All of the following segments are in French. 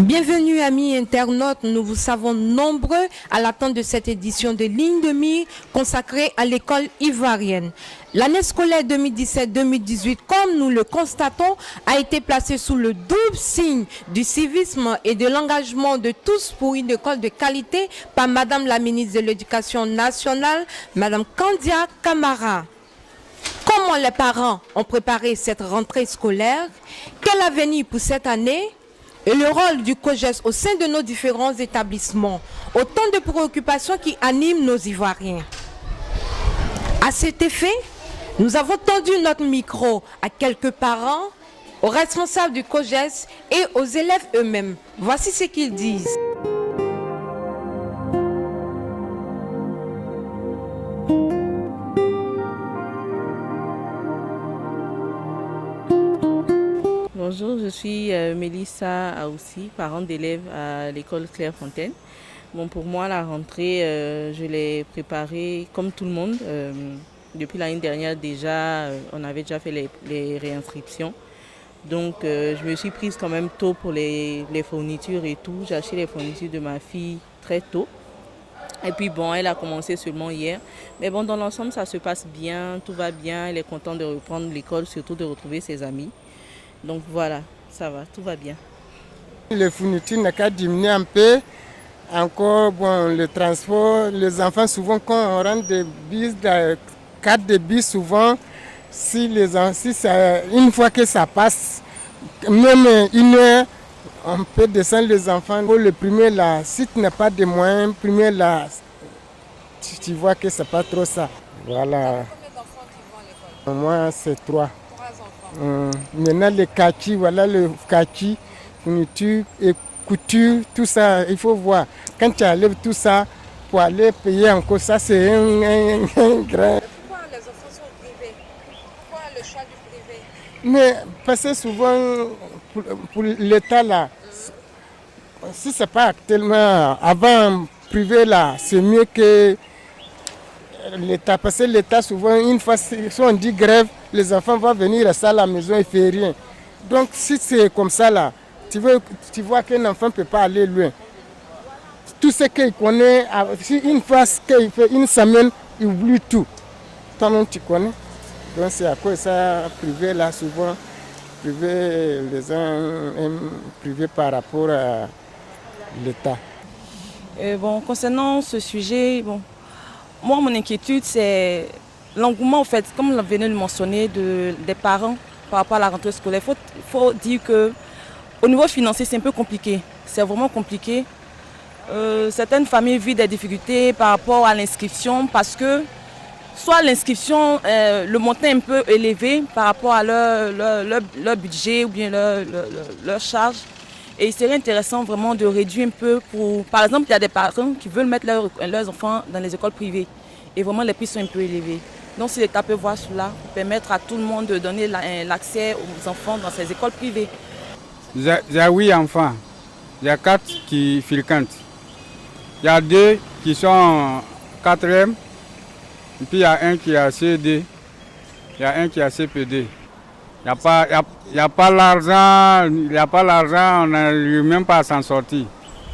Bienvenue amis internautes, nous vous savons nombreux à l'attente de cette édition de Ligne de Mire consacrée à l'école ivoirienne. L'année scolaire 2017-2018, comme nous le constatons, a été placée sous le double signe du civisme et de l'engagement de tous pour une école de qualité par Madame la ministre de l'Éducation nationale, Madame Kandia Camara. Comment les parents ont préparé cette rentrée scolaire? Quel avenir pour cette année? Et le rôle du COJES au sein de nos différents établissements, autant de préoccupations qui animent nos Ivoiriens. À cet effet, nous avons tendu notre micro à quelques parents, aux responsables du COJES et aux élèves eux-mêmes. Voici ce qu'ils disent. Bonjour, je suis Mélissa Aoussi, parente d'élèves à l'école Clairefontaine. Bon, pour moi, la rentrée, je l'ai préparée comme tout le monde. Depuis l'année dernière déjà, on avait déjà fait les réinscriptions. Donc, je me suis prise quand même tôt pour les fournitures et tout. J'ai acheté les fournitures de ma fille très tôt. Et puis bon, elle a commencé seulement hier. Mais bon, dans l'ensemble, ça se passe bien, tout va bien. Elle est contente de reprendre l'école, surtout de retrouver ses amis. Donc voilà, ça va, tout va bien. Les fournitures n'ont qu'à diminuer un peu. Encore, bon, le transport, les enfants, souvent, quand on rentre des bus, 4 de bus, souvent, une fois que ça passe, même une heure, on peut descendre les enfants. Pour le premier, là, si tu n'as pas de moyens, premier, là, tu vois que ce n'est pas trop ça. Voilà. Combien d'enfants qui vont à l'école? Moi, c'est 3. 3 enfants. Maintenant, le kaki, voilà le kaki, fourniture et couture, tout ça, il faut voir. Quand tu enlèves tout ça, pour aller payer encore, ça c'est un grand. Pourquoi les enfants sont privés? Pourquoi le choix du privé? Mais parce que souvent, pour l'État là, si ce n'est pas actuellement, avant privé là, c'est mieux que l'État. Parce que l'État, souvent, une fois, si on dit grève, les enfants vont venir rester à la maison et ne font rien. Donc, si c'est comme ça, là, tu vois qu'un enfant ne peut pas aller loin. Tout ce qu'il connaît, si une fois qu'il fait une semaine, il oublie tout. Toi-même, tu connais. Donc, c'est à cause de ça, privé, là, souvent, privé, les gens aiment privé par rapport à l'État. Bon, concernant ce sujet, bon, moi, mon inquiétude, c'est l'engouement, en fait, comme on venait de le mentionner, des parents par rapport à la rentrée scolaire. Il faut dire qu'au niveau financier, c'est un peu compliqué. C'est vraiment compliqué. Certaines familles vivent des difficultés par rapport à l'inscription parce que soit l'inscription, le montant est un peu élevé par rapport à leur budget ou bien leur charge. Et il serait intéressant vraiment de réduire un peu pour... Par exemple, il y a des parents qui veulent mettre leurs enfants dans les écoles privées. Et vraiment, les prix sont un peu élevés. Donc, si l'État peut voir cela, pour permettre à tout le monde de donner l'accès aux enfants dans ces écoles privées. J'ai 8 enfants. Il y a 4 qui fréquentent. Il y a 2 qui sont en 4e. Et puis, il y a un qui est à CD. Il y a un qui est à CPD. Il n'y a pas l'argent, on n'arrive même pas à s'en sortir.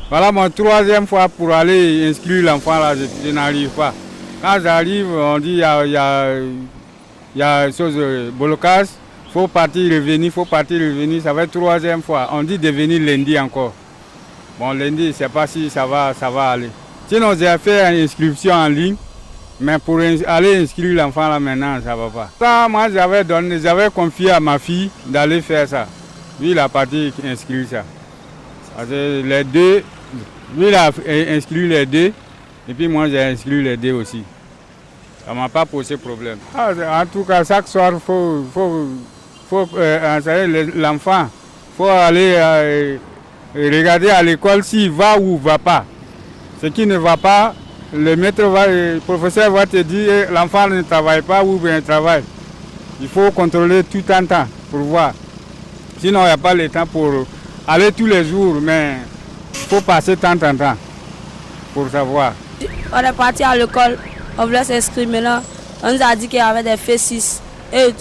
Voilà mon 3e fois pour aller inscrire l'enfant là, je n'arrive pas. Quand j'arrive, on dit il y a chose blocage, il faut partir, revenir, ça va être 3e fois. On dit de venir lundi encore. Bon, lundi, je ne sais pas si ça va aller. Sinon, j'ai fait une inscription en ligne. Mais pour aller inscrire l'enfant là maintenant, ça ne va pas. Ça, moi, j'avais confié à ma fille d'aller faire ça. Lui, il a parti inscrire ça. Parce que les deux, lui, il a inscrit les 2, et puis moi, j'ai inscrit les 2 aussi. Ça ne m'a pas posé problème. En tout cas, chaque soir, l'enfant, il faut aller regarder à l'école s'il va ou ne va pas. Ce qui ne va pas, le professeur va te dire l'enfant ne travaille pas ou bien travaille. Il faut contrôler tout un temps pour voir. Sinon, il n'y a pas le temps pour aller tous les jours, mais il faut passer temps en temps pour savoir. On est parti à l'école, on voulait s'inscrire maintenant. On nous a dit qu'il y avait des faits 6 et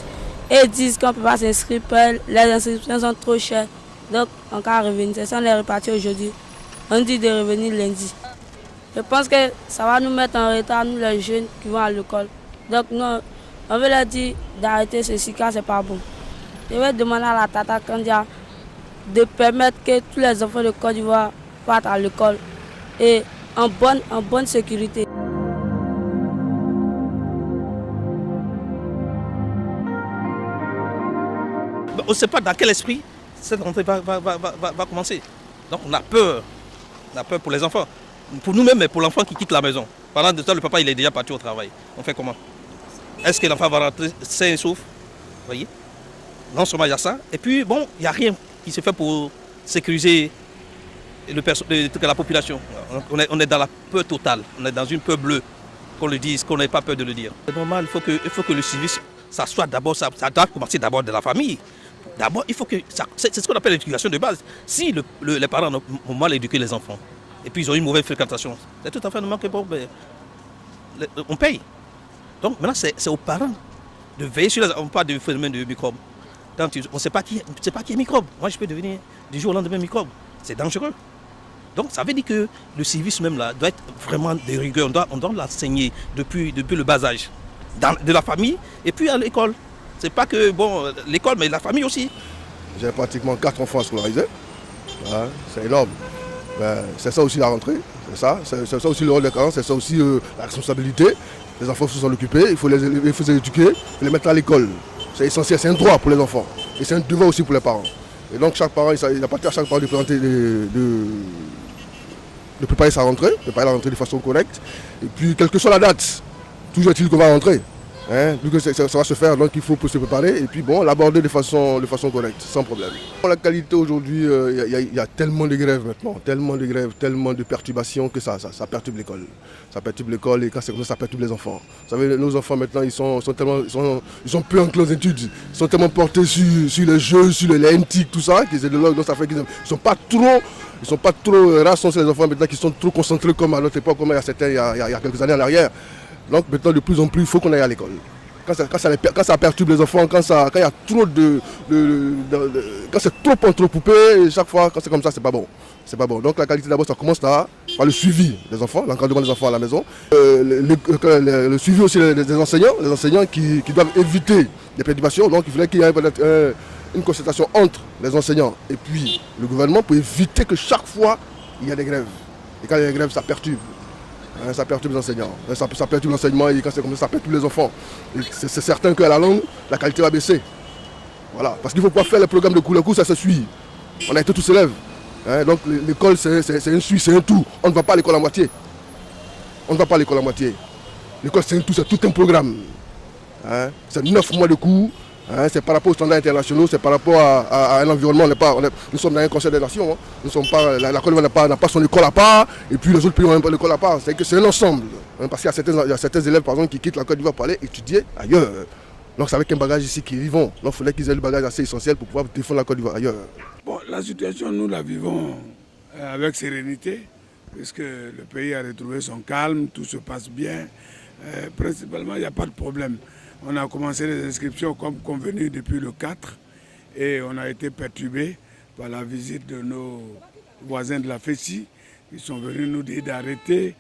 ils disent qu'on ne peut pas s'inscrire, les inscriptions sont trop chères. Donc, on va revenir. C'est ça, on est reparti aujourd'hui. On dit de revenir lundi. Je pense que ça va nous mettre en retard, nous les jeunes qui vont à l'école. Donc, non, on veut leur dire d'arrêter ceci car ce n'est pas bon. Je vais demander à la Tata Kandia de permettre que tous les enfants de Côte d'Ivoire partent à l'école et en bonne sécurité. On ne sait pas dans quel esprit cette rentrée va commencer. Donc on a peur. On a peur pour les enfants. Pour nous-mêmes, mais pour l'enfant qui quitte la maison. Pendant ce temps, le papa il est déjà parti au travail. On fait comment? Est-ce que l'enfant va rentrer sain et sauf? Vous voyez? Non seulement il y a ça. Et puis bon, il n'y a rien qui se fait pour sécuriser la population. On est dans la peur totale. On est dans une peur bleue. Qu'on le dise, qu'on n'ait pas peur de le dire. C'est normal, il faut que le service, ça soit d'abord, ça doit commencer d'abord de la famille. D'abord, il faut que c'est ce qu'on appelle l'éducation de base. Si les parents ont mal éduqué les enfants, et puis ils ont une mauvaise fréquentation, c'est tout à fait normal que on paye. Donc maintenant, c'est aux parents de veiller sur les enfants, pas de phénomène de microbes. On ne sait pas qui est microbe. Moi, je peux devenir du jour au lendemain microbe. C'est dangereux. Donc ça veut dire que le service même là doit être vraiment de rigueur. On doit l'enseigner depuis le bas âge, de la famille et puis à l'école. C'est pas que l'école, mais la famille aussi. J'ai pratiquement 4 enfants scolarisés. Ouais, c'est énorme. Ben, c'est ça aussi la rentrée. C'est ça aussi le rôle des parents, c'est ça aussi la responsabilité. Les enfants se sont occupés, il faut les éduquer, il faut les mettre à l'école. C'est essentiel, c'est un droit pour les enfants. Et c'est un devoir aussi pour les parents. Et donc chaque parent, il appartient à chaque parent de préparer sa rentrée, de préparer la rentrée de façon correcte. Et puis quelle que soit la date, toujours est-il qu'on va rentrer. Vu que ça va se faire, donc il faut se préparer et puis l'aborder de façon correcte, sans problème. Pour la qualité aujourd'hui, il y a tellement de grèves maintenant, tellement de perturbations que ça perturbe l'école. Ça perturbe l'école et quand c'est comme ça perturbe les enfants. Vous savez, nos enfants maintenant, ils sont peu enclins aux études, ils sont tellement portés sur les jeux, sur les NTIC, tout ça, donc ça fait qu'ils ne sont pas trop rares sont les enfants maintenant qui sont trop concentrés comme à notre époque, comme il y a quelques années en arrière. Donc maintenant de plus en plus il faut qu'on aille à l'école. Quand ça perturbe les enfants, quand il y a trop quand c'est trop entrecoupé, chaque fois quand c'est comme ça c'est pas bon. C'est pas bon. Donc la qualité d'abord ça commence par le suivi des enfants, l'encadrement des enfants à la maison. Le suivi aussi des enseignants qui doivent éviter les perturbations. Donc il faudrait qu'il y ait peut-être une concertation entre les enseignants et puis le gouvernement pour éviter que chaque fois il y a des grèves. Et quand il y a des grèves ça perturbe. Ça perturbe les enseignants, ça perturbe l'enseignement et quand c'est comme ça perturbe les enfants. C'est certain qu'à la longue, la qualité va baisser. Voilà, parce qu'il ne faut pas faire les programmes de cours, le cours ça se suit. On a été tous élèves. Donc l'école c'est un suivi, c'est un tout. On ne va pas à l'école à moitié. L'école c'est un tout, c'est tout un programme. C'est 9 mois de cours. C'est par rapport aux standards internationaux, c'est par rapport à un environnement. Nous sommes dans un conseil des nations. Nous sommes pas, la Côte d'Ivoire n'a pas son école à part, et puis les autres pays n'ont pas l'école à part. C'est un ensemble. Parce qu'il y a certains élèves par exemple, qui quittent la Côte d'Ivoire pour aller étudier ailleurs. Donc c'est avec un bagage ici qu'ils y vont. Donc il faudrait qu'ils aient le bagage assez essentiel pour pouvoir défendre la Côte d'Ivoire ailleurs. Bon, la situation, nous la vivons avec sérénité, puisque le pays a retrouvé son calme, tout se passe bien. Principalement, il n'y a pas de problème. On a commencé les inscriptions comme convenu depuis le 4 et on a été perturbé par la visite de nos voisins de la FECI. Ils sont venus nous dire d'arrêter.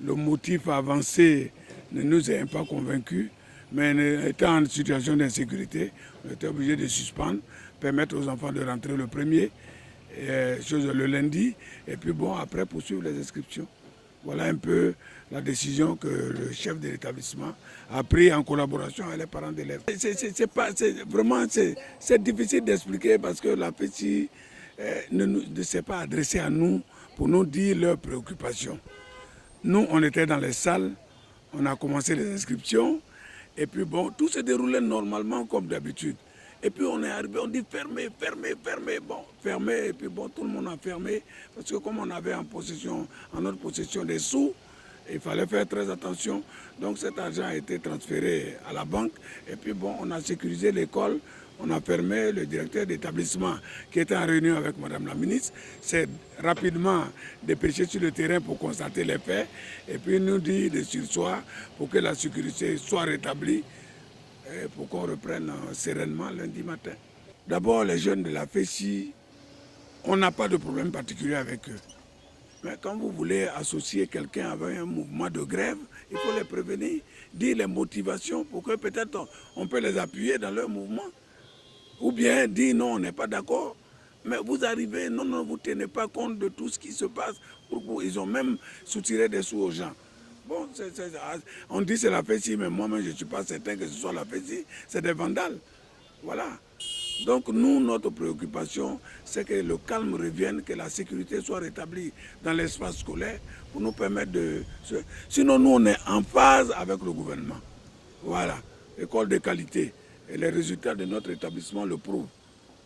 Le motif avancé ne nous a pas convaincus, mais étant en situation d'insécurité, on était obligé de suspendre, permettre aux enfants de rentrer le premier, le lundi, et puis après poursuivre les inscriptions. Voilà un peu la décision que le chef de l'établissement a prise en collaboration avec les parents d'élèves. C'est difficile d'expliquer parce que la FECI ne s'est pas adressée à nous pour nous dire leurs préoccupations. Nous, on était dans les salles, on a commencé les inscriptions et puis tout se déroulait normalement comme d'habitude. Et puis on est arrivé, on dit fermez, et puis tout le monde a fermé, parce que comme on avait en notre possession des sous, il fallait faire très attention. Donc cet argent a été transféré à la banque, et puis on a sécurisé l'école, on a fermé. Le directeur d'établissement qui était en réunion avec Madame la ministre s'est rapidement dépêché sur le terrain pour constater les faits, et puis nous dit de surseoir pour que la sécurité soit rétablie, pour qu'on reprenne sereinement lundi matin. D'abord, les jeunes de la FECI on n'a pas de problème particulier avec eux. Mais quand vous voulez associer quelqu'un avec un mouvement de grève, il faut les prévenir, dire les motivations pour que peut-être on peut les appuyer dans leur mouvement. Ou bien dire non, on n'est pas d'accord. Mais vous arrivez, non, vous ne tenez pas compte de tout ce qui se passe. Ils ont même soutiré des sous aux gens. Bon, on dit c'est la FESI, mais moi-même je ne suis pas certain que ce soit la FESI. C'est des vandales. Voilà. Donc nous, notre préoccupation, c'est que le calme revienne, que la sécurité soit rétablie dans l'espace scolaire pour nous permettre de... Sinon, nous, on est en phase avec le gouvernement. Voilà. École de qualité. Et les résultats de notre établissement le prouvent.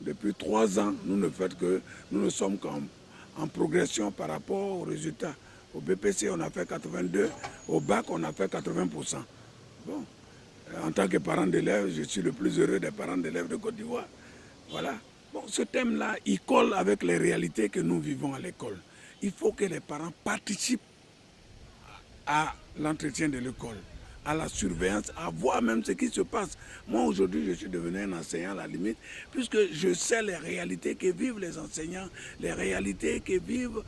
Depuis 3 ans, nous ne faisons que nous ne sommes qu'en progression par rapport aux résultats. Au BPC, on a fait 82. Au bac, on a fait 80%. Bon. En tant que parent d'élèves, je suis le plus heureux des parents d'élèves de Côte d'Ivoire. Voilà. Bon, ce thème-là, il colle avec les réalités que nous vivons à l'école. Il faut que les parents participent à l'entretien de l'école, à la surveillance, à voir même ce qui se passe. Moi, aujourd'hui, je suis devenu un enseignant à la limite, puisque je sais les réalités que vivent les enseignants, les réalités que vivent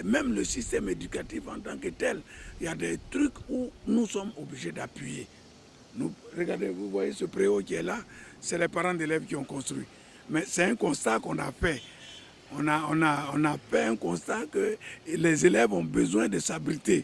même le système éducatif en tant que tel. Il y a des trucs où nous sommes obligés d'appuyer. Regardez, vous voyez ce préau qui est là, c'est les parents d'élèves qui ont construit. Mais c'est un constat qu'on a fait. On a fait un constat que les élèves ont besoin de s'abriter.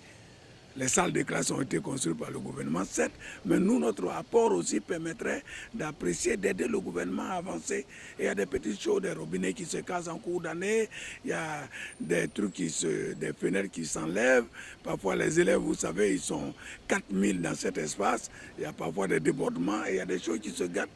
Les salles de classe ont été construites par le gouvernement, certes, mais nous, notre apport aussi permettrait d'apprécier, d'aider le gouvernement à avancer. Et il y a des petites choses, des robinets qui se cassent en cours d'année, il y a des trucs des fenêtres qui s'enlèvent. Parfois, les élèves, vous savez, ils sont 4000 dans cet espace. Il y a parfois des débordements et il y a des choses qui se gâtent.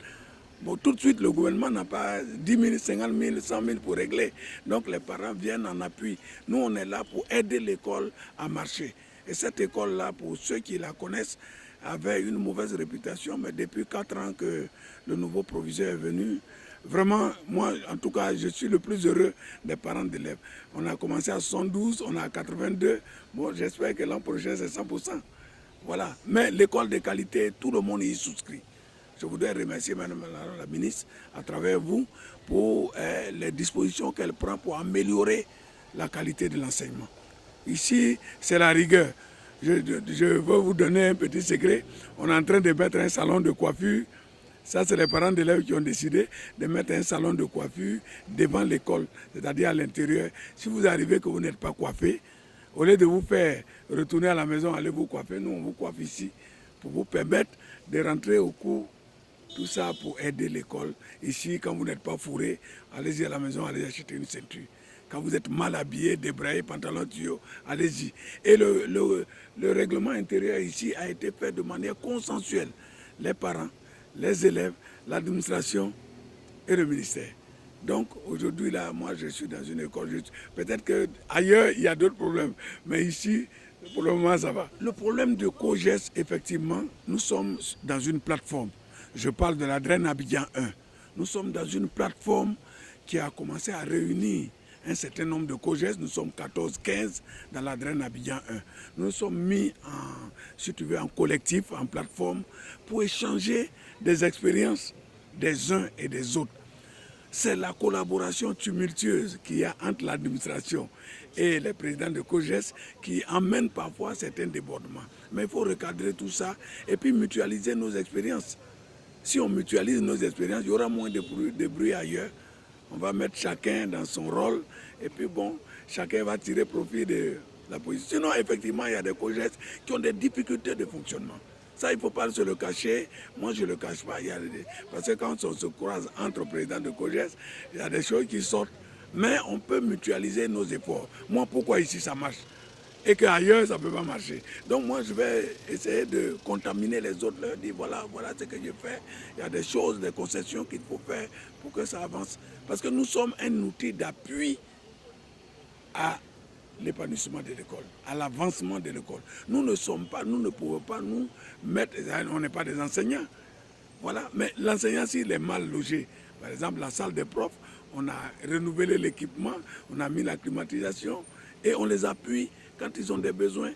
Bon, tout de suite, le gouvernement n'a pas 10 000, 50 000, 100 000 pour régler. Donc, les parents viennent en appui. Nous, on est là pour aider l'école à marcher. Et cette école-là, pour ceux qui la connaissent, avait une mauvaise réputation. Mais depuis 4 ans que le nouveau proviseur est venu, vraiment, moi, en tout cas, je suis le plus heureux des parents d'élèves. On a commencé à 72, on a 82. Bon, j'espère que l'an prochain, c'est 100%. Voilà. Mais l'école de qualité, tout le monde y souscrit. Je voudrais remercier Mme la ministre, à travers vous, pour les dispositions qu'elle prend pour améliorer la qualité de l'enseignement. Ici, c'est la rigueur. Je veux vous donner un petit secret. On est en train de mettre un salon de coiffure. Ça, c'est les parents d'élèves qui ont décidé de mettre un salon de coiffure devant l'école, c'est-à-dire à l'intérieur. Si vous arrivez que vous n'êtes pas coiffé, au lieu de vous faire retourner à la maison, allez vous coiffer, nous, on vous coiffe ici pour vous permettre de rentrer au cours. Tout ça pour aider l'école. Ici, quand vous n'êtes pas fourré, allez-y à la maison, allez acheter une ceinture. Quand vous êtes mal habillé, débraillé, pantalon tuyau, allez-y. Et le règlement intérieur ici a été fait de manière consensuelle. Les parents, les élèves, l'administration et le ministère. Donc aujourd'hui, là, moi je suis dans une école. Peut-être qu'ailleurs, il y a d'autres problèmes. Mais ici, pour le moment, ça va. Le problème de COGES, effectivement, nous sommes dans une plateforme. Je parle de la DREN Abidjan 1. Nous sommes dans une plateforme qui a commencé à réunir un certain nombre de COGES. Nous sommes 14-15 dans la DREN Abidjan 1. Nous sommes mis en collectif, en plateforme, pour échanger des expériences des uns et des autres. C'est la collaboration tumultueuse qu'il y a entre l'administration et les présidents de COGES qui amène parfois certains débordements. Mais il faut recadrer tout ça et puis mutualiser nos expériences. Si on mutualise nos expériences, il y aura moins de bruit ailleurs. On va mettre chacun dans son rôle et puis bon, chacun va tirer profit de la position. Sinon, effectivement, il y a des COGES qui ont des difficultés de fonctionnement. Ça, il ne faut pas se le cacher. Moi, je ne le cache pas. Parce que quand on se croise entre présidents de COGES, il y a des choses qui sortent. Mais on peut mutualiser nos efforts. Moi, pourquoi ici ça marche et qu'ailleurs, ça ne peut pas marcher. Donc moi, je vais essayer de contaminer les autres, leur dire voilà ce que je fais. Il y a des choses, des concessions qu'il faut faire pour que ça avance. Parce que nous sommes un outil d'appui à l'épanouissement de l'école, à l'avancement de l'école. Nous ne pouvons pas nous mettre, on n'est pas des enseignants. Voilà, mais l'enseignant, s'il est mal logé, par exemple, la salle des profs, on a renouvelé l'équipement, on a mis la climatisation et on les appuie quand ils ont des besoins.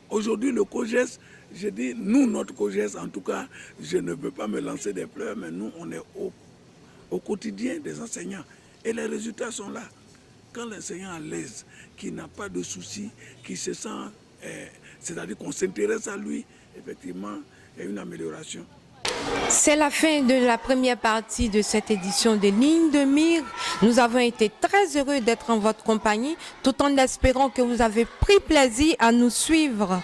Aujourd'hui, le COGES, je dis, nous, notre COGES, en tout cas, je ne veux pas me lancer des fleurs, mais nous, on est au quotidien des enseignants. Et les résultats sont là. Quand l'enseignant est à l'aise, qui n'a pas de soucis, qui se sent, c'est-à-dire qu'on s'intéresse à lui, effectivement, il y a une amélioration. C'est la fin de la première partie de cette édition de Ligne de Mire. Nous avons été très heureux d'être en votre compagnie, tout en espérant que vous avez pris plaisir à nous suivre.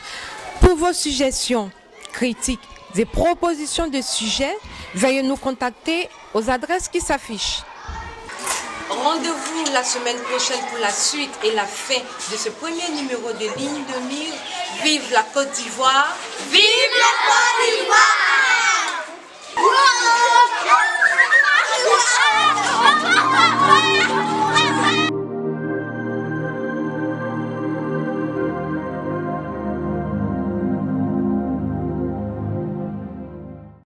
Pour vos suggestions, critiques et propositions de sujets, veuillez nous contacter aux adresses qui s'affichent. Rendez-vous la semaine prochaine pour la suite et la fin de ce premier numéro de Ligne de Mire. Vive la Côte d'Ivoire! Vive la Côte d'Ivoire!